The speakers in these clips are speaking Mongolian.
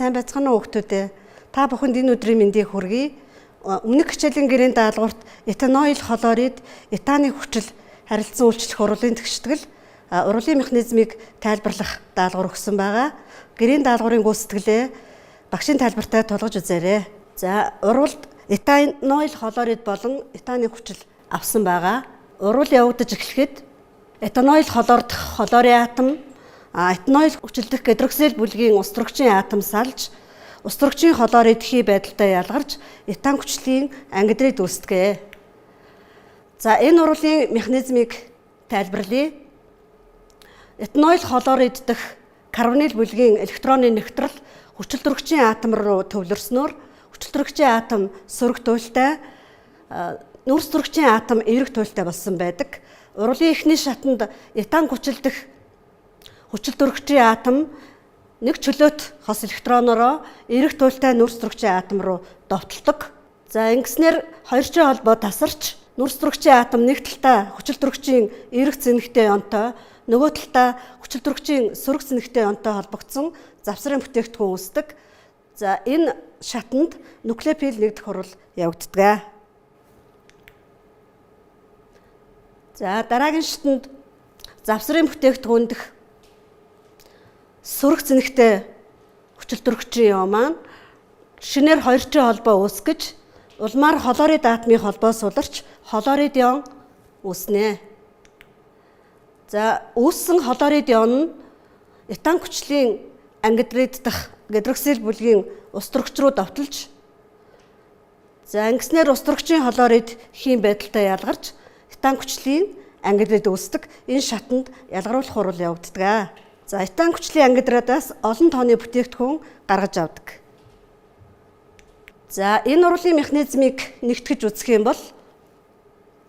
сайн байцгаана уу хүүхдүүдээ. Та бүхэнд энэ өдрийн мэндийг хүргэе. Өмнөх хичээлийн гэрээний даалгаварт этаноил хлорид, этаны хүчил харилцан үйлчлэх урлагийн тэгштгэл, урлагийн механизмыг тайлбарлах даалгавар өгсөн байгаа. Гэрээний даалгаврын гүйцэтгэлээ багшийн тайлбартай тулгаж үзээрэй. За, урвалд этаноил хлорид болон этаны хүчил авсан байгаа. Урвал явагдаж эхлэхэд этаноил хлор дахь хлорын атом этаноил хүчилдэх гидроксил бүлгийн устөрөгчийн атом салж устөрөгчийн хлорид хий байдалтай ялгарч этан хүчлийн ангидрыг үүсгэе. За, энэ урвалын механизмыг тайлбарлая. Этаноил хлорид дахь карбонил бүлгийн электроны нэгтрэл хүчилтөрөгчийн атом руу төвлөрснөөр хүчилтөрөгчийн атом сөрөг туйлтай, нүрс төрөгчийн атом эерэг туйлтай болсон байдаг. Урвалын эхний шатанд этан хүчилдэх хүчилтөрөгчийн атом нэг чөлөөт хос электронороо эерэг туйлтай нүрс төрөгчийн атом руу довтолдог. За, ингэснээр хоёрчийн холбоо тасарч нүрс төрөгчийн атом нэг талдаа хүчилтөрөгчийн эерэг цэнэгтэй ионтой, нөгөө талдаа хүчилтөрөгчийн сөрөг цэнэгтэй ионтой холбогдсон завсрын бүтээгдэхүүн үүсдэг. За, энэ шатанд нуклеофил нэгдэх хурал явагддаг. За, дараагийн шатанд завсрын бүтээгдэхүүн дэх сөрөг цэнэгтэй хүчилтөрөгчийн ион маань шинээр хоёрчийн холбоо үүсгэж улмаар хлорид атомын холбоо суларч хлорид ион үүснэ. За, үүссэн хлорид ион нь этан хүчлийн ангидрид дахь гидроксил бүлгийн устөрөгч рүү довтолж, за, ингэснээр устөрөгчийн хлорид хийм байдалтай ялгарч этан хүчлийн ангидрид үүсдэг. Энэ шатанд ялгаруулах хурал явагддаг. За, этан хүчлийн ангидрадаас олон тооны бүтээгдэхүүн гаргаж авдаг. За, энэ урвалын механизмыг нэгтгэж үзэх юм бол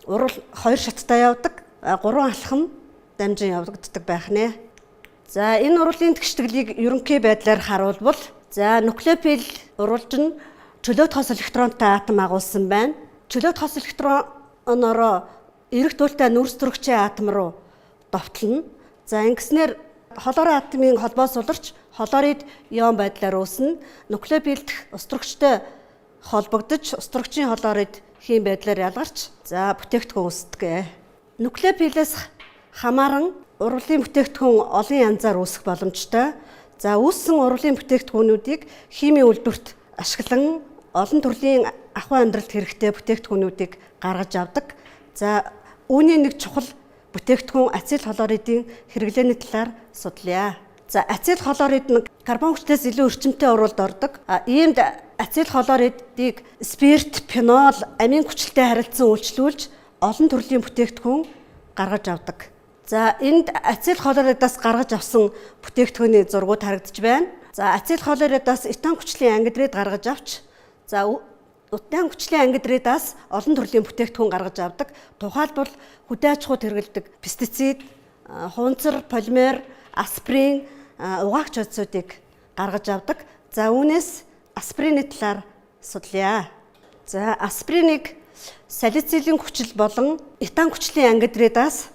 урвал хоёр шаттай явдаг, 3 алхам дамжин явагддаг байх нэ. За, энэ урвалын тэгшдэглийг ерөнхий байдлаар харуулбал, за, нуклеофил урвалж нь чөлөөт хос электронтой атом агуулсан байна. Чөлөөт хос электронороо эерэг туйлтай нүрс төрөгчийн атом руу довтлоно. За, ингэснээр хлорид атомын холбоо суларч хлорид ион байдлаар үүснэ. Нуклеофил дэх устөрөгчтэй холбогдож устөрөгчийн хлорид хийм байдлаар ялгарч, за, бүтээгдэхүүн үүсдэг. Нуклеофилээс хамааран урвалын бүтээгдэхүүн олон янзаар үүсэх боломжтой. За, үүссэн урвалын бүтээгдэхүүнүүдийг химийн үйлдвэрт ашиглан олон төрлийн ахуй амьдралд хэрэгтэй бүтээгдэхүүнүүдийг гаргаж авдаг. За, үүний нэг чухал бүтээгдэхүүн ацил хлоридын хэрэглээний талаар судлая. За, ацил хлорид нь карбон хүчлээс илүү өрчимтэй урвалд ордог. Иймд ацил хлоридыг спирт, фенол, амин хүчилтэй харилцан үйлчлүүлж олон төрлийн бүтээгдэхүүн гаргаж авдаг. За, энд ацил хлоридаас гаргаж авсан бүтээгдэхүүний зургууд харагдаж байна. За, ацил хлоридаас этан хүчлийн ангидрид гаргаж авч, за, этан хүчлийн ангидридаас олон төрлийн бүтээгдэхүүн гаргаж авдаг. Тухайлбал хөдөө аж ахуйд хэрэглэдэг пестицид, хунцар, полимер, асприн, угаагч одсуудыг гаргаж авдаг. За, үүнээс асприны талаар судлая. За, асприныг салицилийн хүчил болон этан хүчлийн ангидридаас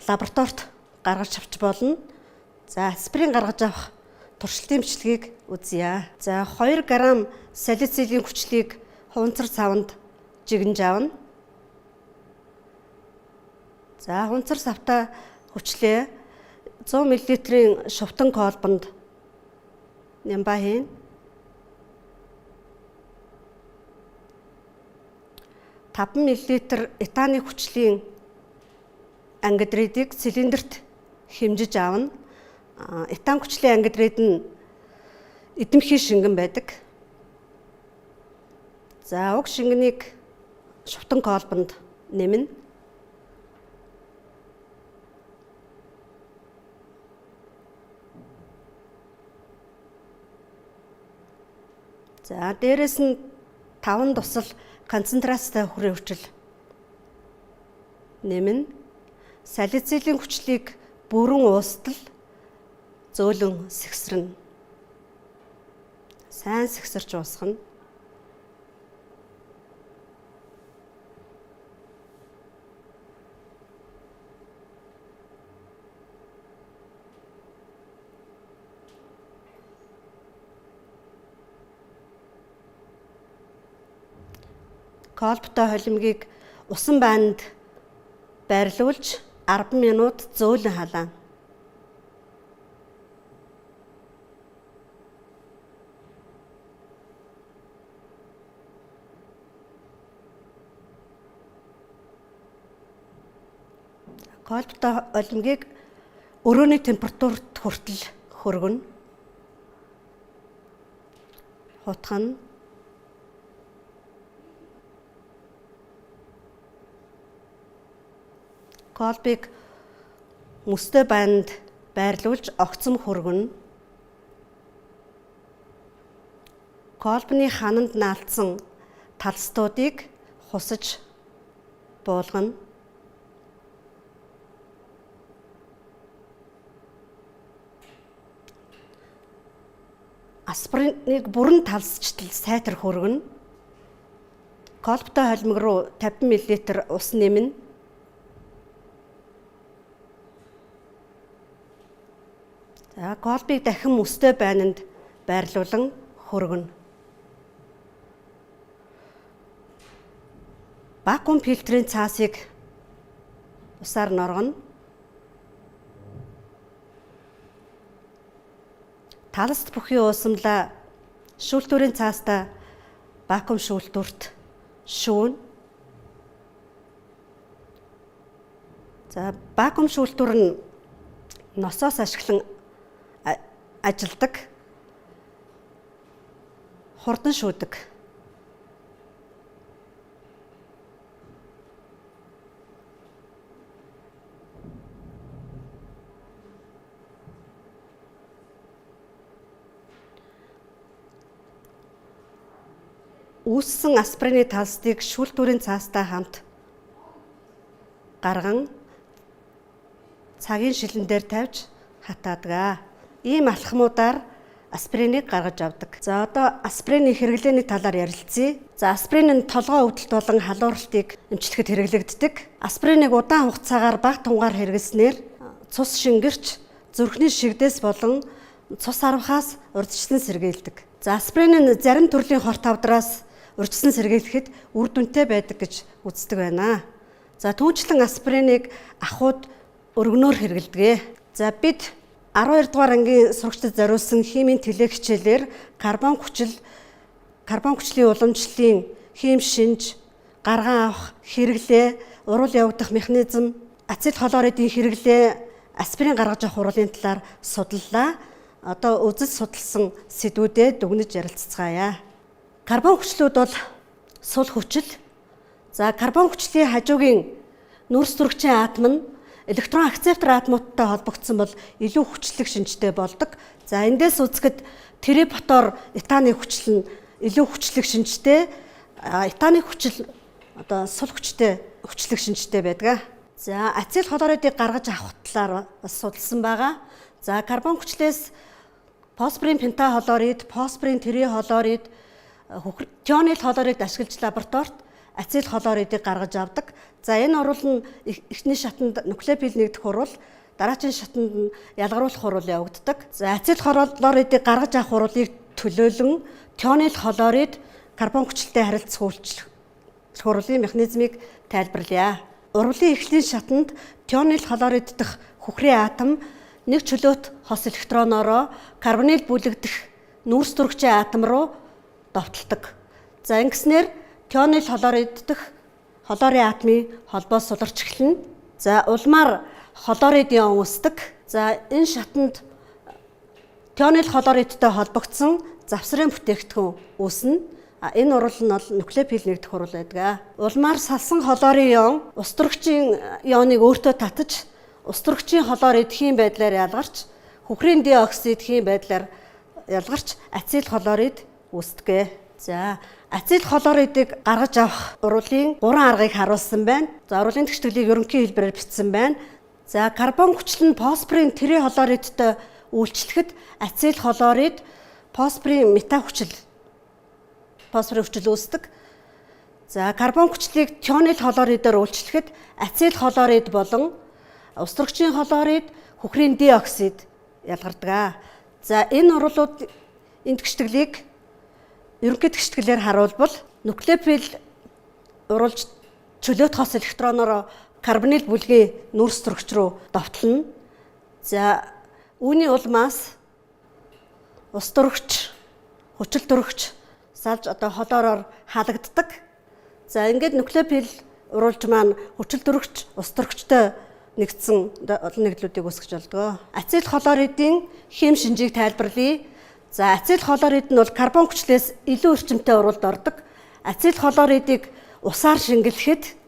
лабораторид гаргаж авч болно. За, асприн гаргаж авах туршилтын бичлэгийг үзье. За, 2 г салицилийн хүчлийг хунцар савнд жигнж авна. За, хунцар савтай хүчлээ 100 мл-ийн шувтан колбонд нямба хийн. Таван мл этаны хүчлийн ангидридыг цилиндерт хэмжиж авна. Этан хүчлийн ангидрид нь эдэмхий шингэн байдаг. За, уг шингэнийг шувтан колбонд нэмнэ. За, дээрэс нь 5 тусал концентрацтай хүрээ хүчил нэмнэ. Салицилийн хүчлийг бүрэн уустал зөөлөн сэгсэрнэ. Сайн сэгсэрч уусгана. Колбтой холимгийг усан байнд байрлуулж 10 минут зөөлөн халаана. Колбтой холимгийг өрөөний температурт хүртэл хөргөнө. Хутгана. Колбыг мөстэй байнд байрлуулж огцом хөргөнө. Колбны хананд наалтсан талстуудыг хусаж буулгана. Аспириныг бүрэн талсчтал сайтар хөргөнө. Колбтой холимог руу 50 мл ус нэмнэ. За колбыг дахин мөстэй байнд байрлуулан хөргөнө. Вакуум фильтрийн цаасыг усаар норгоно. Талст бүхий уусамлаа шүүлтүүрийн цаастаа вакуум шүүлтүүрт шүүн. За вакуум шүүлтүүр нь носоос ашиглан ажилдаг. Хурдан шүүдэг. Үүссэн аспирины талстыг шүүлтүүрийн цаастай хамт гарган цагийн шилэн дээр тавьж хатаадаг. Ийм алхмуудаар аспириныг гаргаж авдаг. За одоо аспирины хэрэглээний талаар ярилцъя. За аспирин нь толгой өвдөлт болон халууралтыг эмчлэхэд хэрэглэгддэг. Аспириныг удаан хугацаагаар бага тунгаар хэрэглэснээр цус шингэрч зүрхний шигдээс болон цус арвахаас урьдчилан сэргийлдэг. За аспирин нь зарим төрлийн хорт авдраас урьдчилан сэргийлэхэд үр дүнтэй байдаг гэж үздэг байна. За түүнчлэн аспириныг ахуйд өргөнөөр хэрэглэдэг. За бид 12 дугаар ангийн сурагчдад зориулсан химийн төлөв хичээлээр карбон хүчлийн уламжлалын хим шинж, гарган авах хэрэглээ, урал явагдах механизм, ацет хлоридын хэрэглээ, аспирин гаргаж авах уралын талаар судаллаа. Одоо үзэл судалсан сэдвүүдэд дүгнэж ярилцгаая. Карбон хүчлүүд бол сул хүчил. За карбон хүчлийн хажуугийн нүрс зүрхчийн атом нь электрон акцептор атомуудтай холбогдсон бол илүү хүчлэг шинжтэй болдог. За эндээс үзэхэд трипотор этаны хүчил нь илүү хүчлэг шинжтэй, этаны хүчил одоо сул хүчтэй хүчлэг шинжтэй байдаг. За ацет хлоридыг гаргаж авах талаар бас судалсан байгаа. За карбон хүчлээс фосфорын пентахлорид, фосфорын трихлорид, тионил хлорид ашиглаж лабораторид ацет хлоридыг гаргаж авдаг. За энэ урвал нь эхний шатанд нуклеофил нэгдэх урвал, дараагийн шатанд нь ялгаруулах урвал явагддаг. За ацет хлоридыг гаргаж авах урвалыг төлөөлөн тионил хлорид карбон хүчилтэй харилцах үйлчлэх урвалын механизмыг тайлбарлая. Урвалын эхлэлийн шатанд тионил хлорид дахь хүхрийн атом нэг чөлөөт хос электроноороо карбонил бүлэгдэх нүрс зүрхчийн атом руу довтолдог. За ингэснээр тионил хлорид дахь хлорийн атомын холбоо суларч эхэлнэ. За улмаар хлорид ион үүсдэг. За энэ шатанд тионил хлоридтай холбогдсон завсрын бүтээгдэхүүн үүснэ. Энэ урвал нь бол нуклеофил нэгдэх урвал байдаг. Улмаар салсан хлорийн ион ус төрөгчийн ионыг өөртөө татаж ус төрөгчийн хлорид хим байдлаар ялгарч хүхрийн диоксид хим байдлаар ялгарч ацет хлорид үүсдэг. За ацет хлоридыг гаргаж авах урвалын 3 аргыг харуулсан байна. За урвалын тэгштэглийг ерөнхий хэлбэрээр бичсэн байна. За карбон хүчил нь фосфорын трихлоридтай үйлчлэхэд ацет хлорид фосфорын мета хүчил үүсдэг. За карбон хүчлийг тионил хлоридээр үйлчлэхэд ацет хлорид болон ус төрөгчийн хлорид, хүхрийн диоксид ялгардаг. За энэ урвалууд энэ тэгштэглийг ерөнхий тэгштэглээр харуулбал нуклеофил уруулж чөлөөт хос электроноор карбонил бүлгийн нүүрс зурагч руу довтлно. За үүний улмаас ус дурагч, хүчил дурагч салж одоо холоороор халагддаг. За ингээд нуклеопил уруулж маань хүчил дурагч, ус дурагчтай нэгдсэн олон нэгдлүүдийг үүсгэж болдог. Ацил хлоридын хим шинжийг тайлбарлая. За ацил хлорид нь бол карбон хүчлээс илүү эрчимтэй уралд ордог. Ацил хлоридыг усаар шингэлэхэд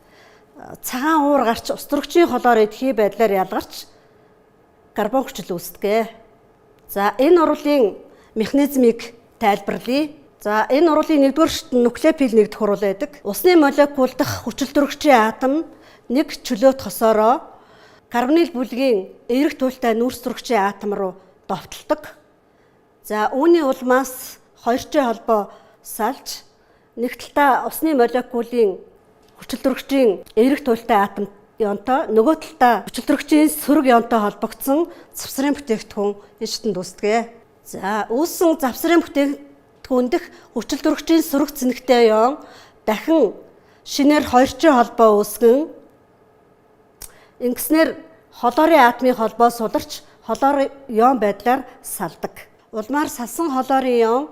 цагаан уур гарч ус дурагчийн хлорид хий байдлаар ялгарч карбон хүчил үүсдэг. За энэ урлын механизмыг тайлбарлая. За энэ урлын нэгдүгээр шатнд нуклеопил нэгдэх урал байдаг. Усны молекул дахь хүчил дурагчийн атом нэг чөлөөт хосоороо карбонил бүлгийн эерэг туйлтай нүүрс зурагчийн атом руу довтолдог. За үүний улмаас хоёрчийн холбоо салж нэг талдаа усны молекулын хүчил дурагчийн эерэг туйлтай атом ионтой, нөгөө талдаа хүчил дурагчийн сөрөг ионтой холбогдсон завсрын бүтээгдэхүүн энэ шатнд үүсдэг. За үүссэн завсрын бүтээгдэхүүн дэх хүчил дурагчийн сөрөг цэнэгтэй ион дахин шинээр хоёрчийн холбоо үүсгэн ингэснээр хлорийн атомын холбоо сударч хлорийн ион байдлаар салдаг. Улмаар салсан хлорийн ион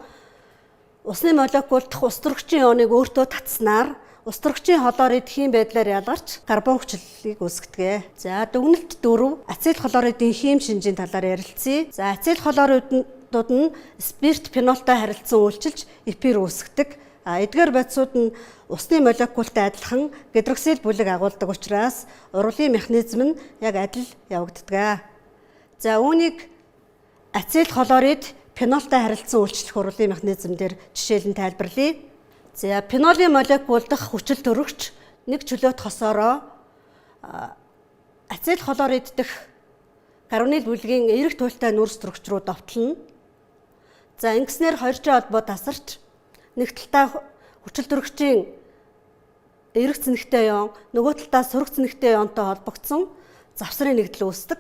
усны молекул дахь ус дурагчийн ионыг өөртөө татснаар ус дурагчийн хлорид хим байдлаар ялгарч карбон хүчлийг үүсгэдэг. За дүгнэлт 4 ацил хлоридын хим шинжийн талаар ярилцъя. За ацил хлоридууд нь спирт фенолтой харилцан үйлчилж эпир үүсгэдэг. Эдгээр бодисууд нь усны молекултай адилхан гидроксил бүлэг агуулдаг учраас урлын механизм нь яг адил явагддаг. За үүнийг ацил хлорид фенолтой харилцан үйлчлэх урлын механизм дээр жишээлэн тайлбарлая. За фенолийн молекул дахь хүчил дурагч нэг чөлөөт хосоороо ацил хлорид дэх карбонил бүлгийн эерэг туйлтай нүүрс зурагч руу довтлно. За ингэснээр хоёрчийн холбоо тасарч нэг талдаа хүчил дурагчийн эерэг цэнэгтэй ион, нөгөө талдаа сөрөг цэнэгтэй ионтой холбогдсон завсрын нэгдэл үүсдэг.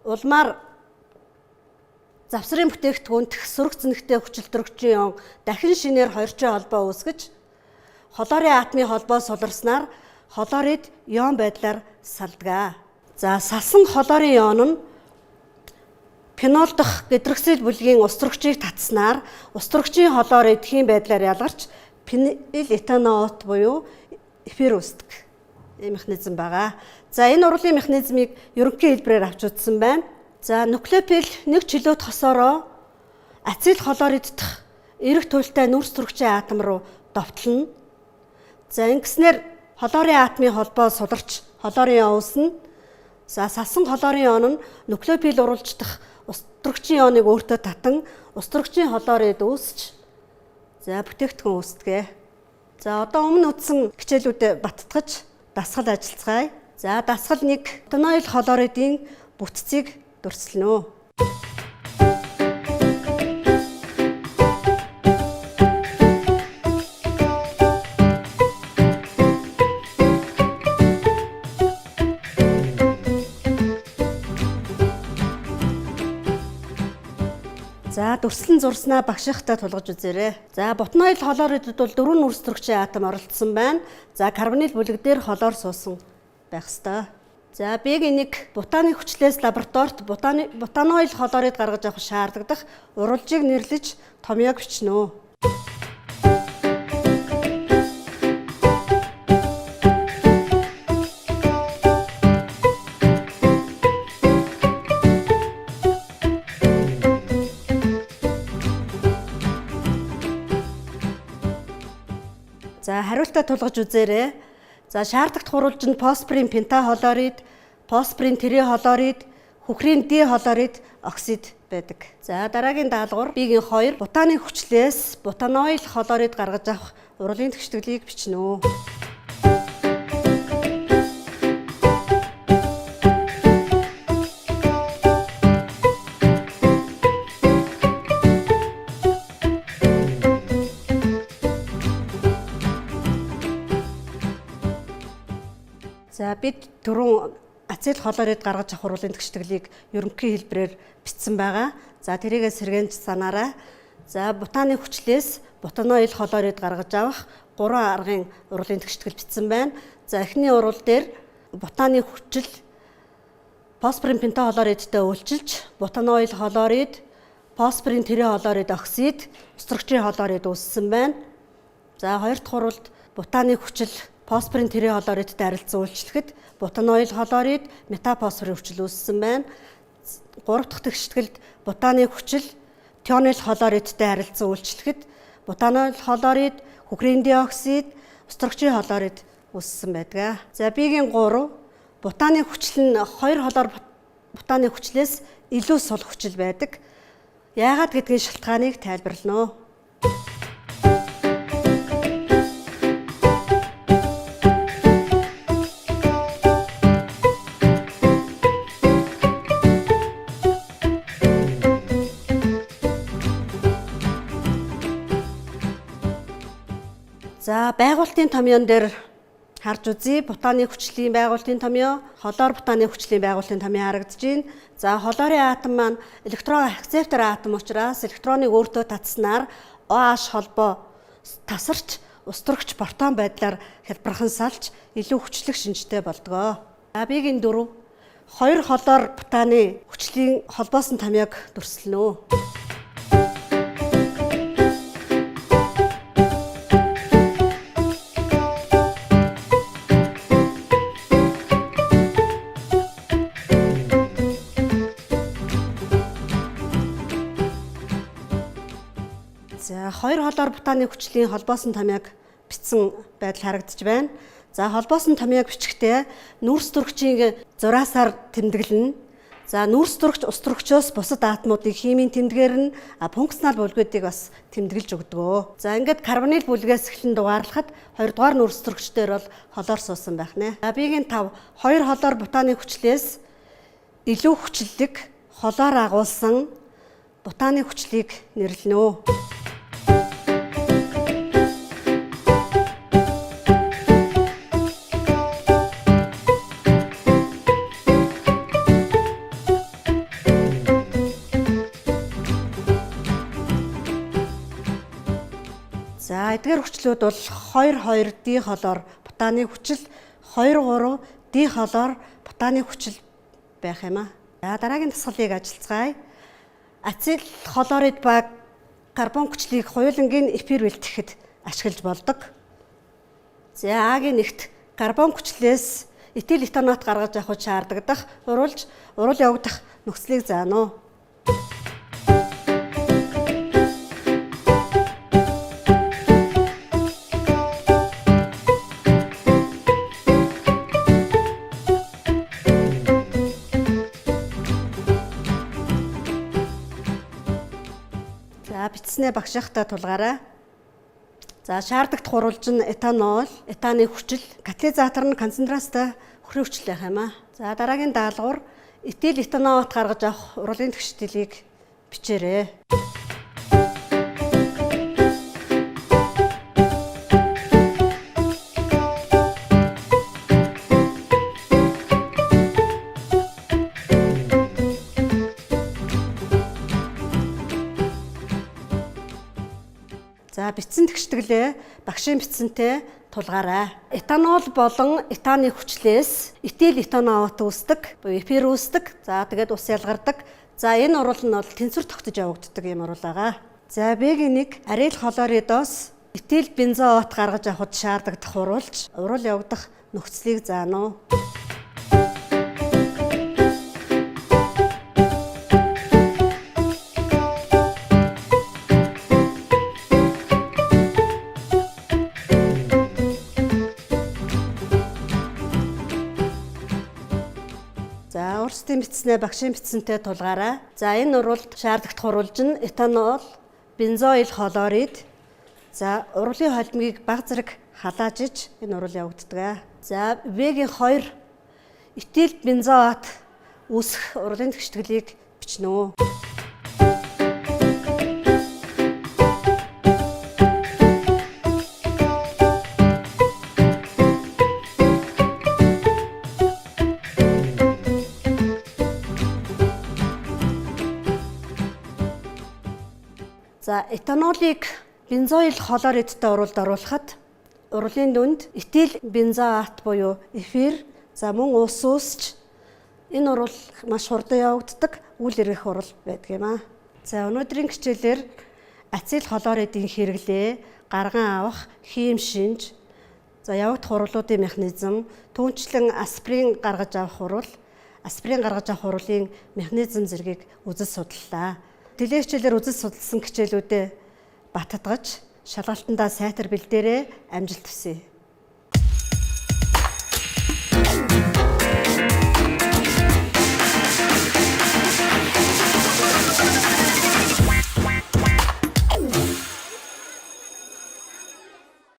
Улмаар завсрын бүтээгдэхүүн дэх сөрөг цэнэгтэй хүчил дурагчийн ион дахин шинээр хоёрчийн холбоо үүсгэж хлорийн атомын холбоо суларснаар хлорид ион байдлаар салдаг. За салсан хлорийн ион нь фенол дахь гидроксил бүлгийн ус дурагчийг татснаар ус дурагчийн хлорид хим байдлаар ялгарч фенил этаноот буюу эфир үүсдэг. Энэ механизм байгаа. За энэ урлын механизмыг ерөнхий хэлбэрээр авч үзсэн байна. За нуклеопил нэг чөлөөт хосоороо ацил хлорид дахь эерэг туйлтай нүүрс зурагчийн атом руу довтлно. За ингэснээр хлорийн атомын холбоо сударч хлорийн ион үүснэ. За салсан хлорийн ион нь нуклеопил уруулж дах ус дурагчийн ионыг өөртөө татан ус дурагчийн хлорид үүсч за бүтээгдэхүүн үүсдэг. За одоо өмнө үтсэн хичээлүүдэд баттгаж дасгал ажиллацгаая. За дасгал 1 бутаноил хлоридын бүтцийг дурслана. За дүрслэн зурснаа багшихтай тулгаж үзээрэй. За бутаноил хлоридд бол 4 нүүрс зурагчийн атом оролцсон байна. За карбонил бүлэг дээр хлор суусан байх ёстой. За B1 бутаны хүчлээс лабораторид бутаноил хлорид гаргаж авах шаардлагадах урвалжийг нэрлэж томьёог бичнэ. За хариултаа тулгаж үзээрэй. За шаардлагатай хуралж нь фосфорын пентахлорид, фосфорын трихлорид, хөхрийн дихлорид оксид байдаг. За дараагийн даалгавар B-ийн 2 бутаны хүчлээс бутаноил хлорид гаргаж авах урлагийн тэгшдэглийг бичнэ. За бид түрүүн ацил хлорид гаргаж авах урлагийн тэгшдэглийг ерөнхий хэлбэрээр бичсэн байгаа. За тэрийгээ сэргээнж санаарай. За бутааны хүчлээс бутаноил холоорид гаргаж авах 3 аргын урлагийн тэгштгэл бичсэн байна. За эхний урвал дээр бутааны хүчил фосфорын пентахолооридтэй үйлчилж бутаноил холоорид, фосфорын терехолоорид оксид, устрагчийн холоорид үүссэн байна. За хоёр дахь урвалд бутааны хүчил фосфорын терехолооридтэй харилцан үйлчлэхэд бутаноил холоорид, метафосфорын хүчил үүссэн байна. Гурав дахь тэгшгэлд бутааны хүчил тионил холооридтэй харилцан үйлчлэхэд бутаноил холоорид, хөхрийн диоксид, устрагчийн холоорид үүссэн байдаг. За Б-ийн 3 бутааны хүчил нь 2 холоор бутааны хүчлээс илүү сул хүчил байдаг. Яагаад гэдгийн шалтгааныг тайлбарлана. За байгуулалтын томьёон дээр харж үзье. Бутааны хүчлийн байгуулалтын томьёо, холоор бутааны хүчлийн байгуулалтын томьёо харагдаж байна. За холоорын атом маань электрон акцептор атом учраас электроныг өөртөө татснаар OH холбоо тасарч устрагч протон байдлаар хялбархан салж илүү хүчлэг шинжтэй болдог. За Б-ийн 4 2 холоор бутааны хүчлийн холбоосон томьёог дүрслэнэ. За хоёр холоор бутааны хүчлийн холбоосон томьёог бичсэн байдал харагдаж байна. За холбоосон томьёог бичихдээ нүрс дүргчийн зураасаар тэмдэглэнэ. За нүрс дүргч устрагчоос бусад атомуудыг химийн тэмдгээр нь функционал бүлгүүдийг бас тэмдэглэж өгдөг. За ингээд карбонил бүлгээс эхлэн дугаарлахад 2 дугаар нүрс дүргчдэр бол холоор суусан байх нэ. За Б-ийн 5 хоёр холоор бутааны хүчлээс илүү хүчлэг холоор агуулсан бутааны хүчлийг нэрлэнэ. За эдгээр хүчлүүд бол 2 D холоор бутааны хүчил, 2 3 D холоор бутааны хүчил байх юм а. За дараагийн дасгалыг ажиллацгаая. Ацил холорид ба карбон хүчлийг хоёулангийн эфир бэлтгэхэд ашиглаж болдог. За А-гийн нэгт карбон хүчлээс этил этанот гаргаж авахд шаардагдах урвал явагдах нөхцөлийг заана. За бичснээ багшаахтай тулгаарай. За шаардлагатай хуралж нь этанол, этаны хүчил, катализатор нь концентрацтай хөрийн хүчил байх юм а. За дараагийн даалгавар этил этанот гаргаж авах урлагийн тэгшгэлийг бичээрэй. За бичсэн тэгшдэглээ багшийн бичсэнтэй тулгаарай. Этанол болон этаны хүчлээс этил этанот үүсдэг, буюу эфир үүсдэг. За тэгээд ус ялгардаг. За энэ урвал нь бол тэнцвэр тогтож явагддаг юм урвал байгаа. За Б-гийн 1 арил хлоридоос этил бензоот гаргаж авахд шаардлагатай урвал явагдах нөхцөлийг заана. За өөрсдийн бичснээ багшийн бичсэнтэй тулгаарай. За энэ урвалд шаардлагатай хуралж нь этанол, бензоил хлорид. За урвалын холимгийг баг зэрэг халаажиж энэ урвал явагддаг. За Б-гийн 2 этил бензоат үүсэх урвалын тэгшгэлийг бичнэ. За За этанолыг бензоил хлоридтай уруулд оруулахад урлын дүнд этил бензоат буюу эфир, за мөн ус үүсч энэ урвал маш хурдан явагддаг үйл эргэх урвал байдаг юм аа. За өнөөдрийн хичээлээр ацил хлоридын хэрэглээ, гарган авах, хийм шинж, за явагдах урвалуудын механизм, түүнчлэн аспирин гаргаж авах урвал, аспирин гаргаж авах урвалын механизм зэргийг үзэж судаллаа. Телевиз хичээлээр үзэж судалсан хичээлүүдэд баттгаж шалгалтандаа сайтар бэлдээрээ амжилт хүсье.